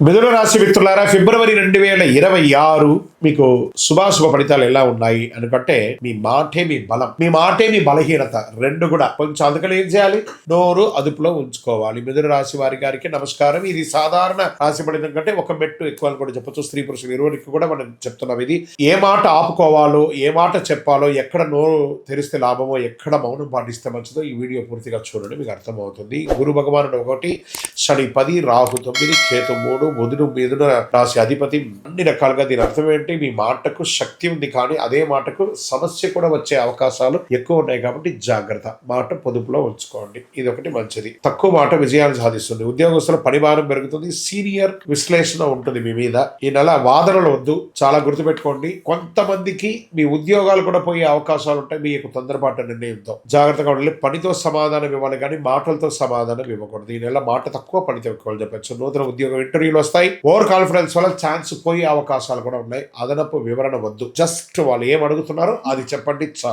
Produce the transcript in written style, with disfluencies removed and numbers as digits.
మిథున రాశి మిత్రులారా, ఫిబ్రవరి 2026 మీకు శుభాశుభ ఫలితాలు ఎలా ఉన్నాయి అనుకుంటే, మీ మాటే మీ బలం, మీ మాటే మీ బలహీనత రెండు కూడా కొంచెం అందుకని ఏం చేయాలి, నోరు అదుపులో ఉంచుకోవాలి. మిథున రాశి వారి గారికి నమస్కారం. ఇది సాధారణ రాశి ఫలితం కంటే ఒక మెట్టు ఎక్కువ అని కూడా చెప్పొచ్చు. స్త్రీ పురుషులు ఇరువురికి కూడా మనం చెప్తున్నాం. ఇది ఏ మాట ఆపుకోవాలో, ఏ మాట చెప్పాలో, ఎక్కడ నోరు తెరిస్తే లాభమో, ఎక్కడ మౌనం పాటిస్తే మంచిదో ఈ వీడియో పూర్తిగా చూడండి, మీకు అర్థమవుతుంది. గురు భగవానుడు 1, శని 10, రాహు 9, కేతు 3, బుధుడు మిథున రాశి అధిపతి. అన్ని రకాలుగా దీని అర్థం ఏంటి, మీ మాటకు శక్తి ఉంది, కానీ అదే మాటకు సమస్య కూడా వచ్చే అవకాశాలు ఎక్కువ ఉన్నాయి. కాబట్టి జాగ్రత్త, మాట పొదుపులో ఉంచుకోండి. ఇది ఒకటి మంచిది. తక్కువ మాట విజయాన్ని సాధిస్తుంది. ఉద్యోగస్తుల పనిభారం పెరుగుతుంది. సీనియర్ విశ్లేషణ ఉంటుంది మీ మీద. ఈ నెల వాదనలు వద్దు, చాలా గుర్తుపెట్టుకోండి. కొంతమందికి మీ ఉద్యోగాలు కూడా పోయే అవకాశాలు ఉంటాయి. మీకు తొందరపాటు నిర్ణయంతో జాగ్రత్తగా ఉండాలి. పనితో సమాధానం ఇవ్వాలి, కానీ మాటలతో సమాధానం ఇవ్వకూడదు. ఈ నెల మాట తక్కువ, పనితో ఎక్కువ చెప్పచ్చు. నూతన ఉద్యోగం ఇంటర్వ్యూలు వస్తాయి. ఓవర్ కాన్ఫిడెన్స్ వల్ల ఛాన్స్ పోయే అవకాశాలు కూడా ఉన్నాయి. అదనపు వివరణ వద్దు. జస్ట్ వాళ్ళు ఏం అడుగుతున్నారో అది చెప్పండి చాలు.